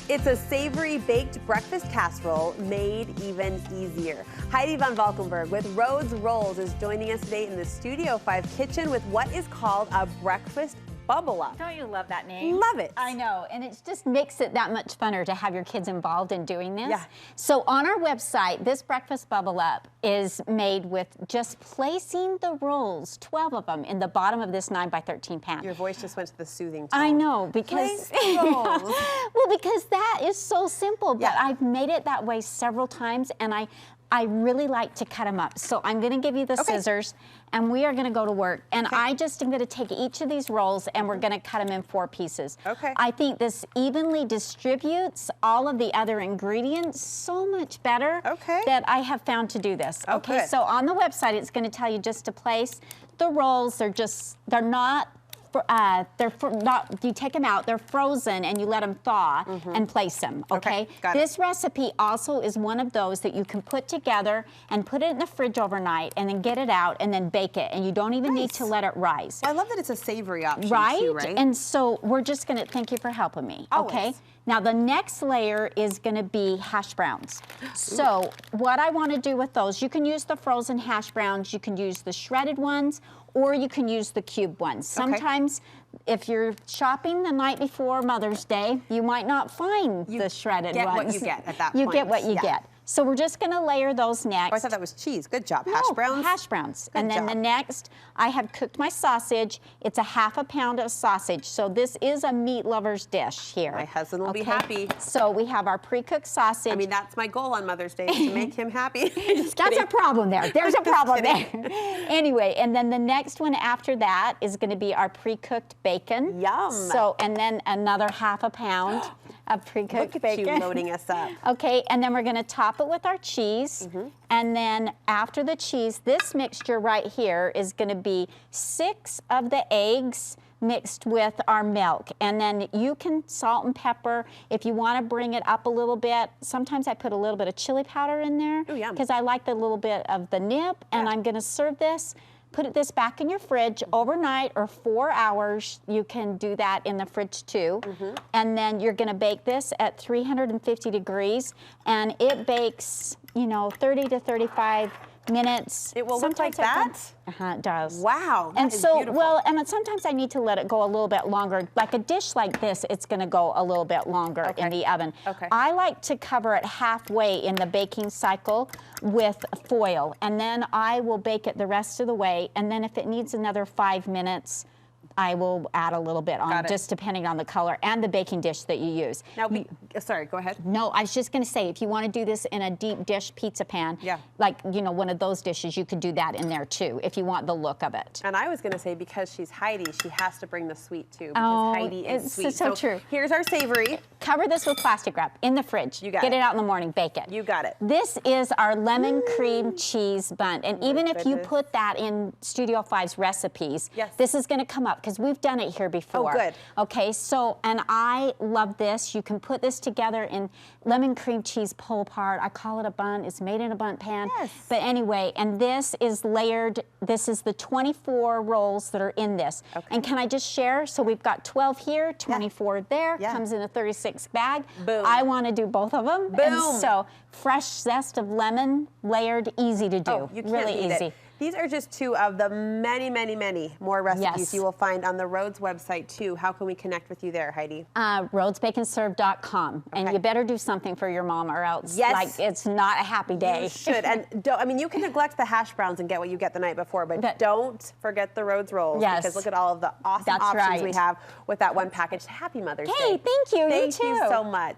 It's a savory baked breakfast casserole made even easier. Heidi von Valkenburg with Rhodes Rolls is joining us today in the Studio 5 kitchen with what is called a breakfast bubble up. Don't you love that name? Love it. I know, and it just makes it that much funner to have your kids involved in doing this. Yeah. So on our website, this breakfast bubble up is made with just placing the rolls, 12 of them, in the bottom of this 9 by 13 pan. Your voice just went to the soothing tone. I know, because rolls. well, because that is so simple, but Yeah. I've made it that way several times, and I really like to cut them up. So I'm going to give you the scissors, and we are going to go to work. And I just am going to take each of these rolls, and we're going to cut them in 4 pieces. Okay. I think this evenly distributes all of the other ingredients so much better that I have found to do this. Okay, so on the website, it's going to tell you just to place the rolls. They're not you take them out, they're frozen, and you let them thaw and place them, okay? Got it. This recipe also is one of those that you can put together and put it in the fridge overnight and then get it out and then bake it, and you don't even need to let it rise. Well, I love that it's a savory option Right? too, right? And so we're just gonna, thank you for helping me, okay? Always. Now the next layer is gonna be hash browns. So what I wanna do with those, you can use the frozen hash browns, you can use the shredded ones, or you can use the cube ones. Sometimes if you're shopping the night before Mother's Day, you might not find the shredded ones. You get what you get at that point. You get what you get. So we're just gonna layer those next. Oh, I thought that was cheese. Good job. Hash browns? Hash browns. Good and then job. the next, I have cooked my sausage. It's a ½ pound of sausage. So this is a meat lover's dish here. My husband will be happy. So we have our pre-cooked sausage. I mean, that's my goal on Mother's Day, is to make him happy. That's a problem there. There's a problem there. Anyway, and then the next one after that is going to be our pre-cooked bacon. Yum. So, and then another ½ pound of pre-cooked bacon. Look at you loading us up. Okay, and then we're going to top it with our cheese. And then after the cheese, this mixture right here is going to be 6 of the eggs mixed with our milk. And then you can salt and pepper if you want to bring it up a little bit. Sometimes I put a little bit of chili powder in there because I like the little bit of the nip. And I'm going to serve this. Put this back in your fridge overnight or 4 hours. You can do that in the fridge too. And then you're gonna bake this at 350 degrees, and it bakes, you know, 30 to 35 minutes. It will look like that? It does. Wow, that and is so, beautiful. well, and sometimes I need to let it go a little bit longer. Like a dish like this, it's gonna go a little bit longer in the oven. I like to cover it halfway in the baking cycle with foil, and then I will bake it the rest of the way, and then if it needs another 5 minutes, I will add a little bit on, just depending on the color and the baking dish that you use. Now, sorry, go ahead. No, I was just going to say, if you want to do this in a deep dish pizza pan, like, you know, one of those dishes, you could do that in there too, if you want the look of it. And I was going to say, because she's Heidi, she has to bring the sweet too, because Heidi is sweet. It's so true. Here's our savory. Cover this with plastic wrap in the fridge. You got Get it. it out in the morning, bake it. You got it. This is our lemon cream cheese bun. And even if you put that in Studio 5's recipes, this is going to come up because we've done it here before. Oh, good. Okay, so, and I love this. You can put this together in lemon cream cheese pull apart. I call it a bun. It's made in a bundt pan. But anyway, and this is layered. This is the 24 rolls that are in this. And can I just share? So we've got 12 here, 24 there. Comes in a 36 bag. Boom. I want to do both of them. Boom. And so fresh zest of lemon, layered, easy to do. Oh, you can't really beat easy. it. These are just 2 of the many, many, many more recipes you will find on the Rhodes website too. How can we connect with you there, Heidi? RhodesBaconServe.com. And you better do something for your mom or else like it's not a happy day. You should. And I mean, you can neglect the hash browns and get what you get the night before, but don't forget the Rhodes rolls because look at all of the awesome options we have with that one package. Happy Mother's Day. Hey, thank you. Thank you you too. so much.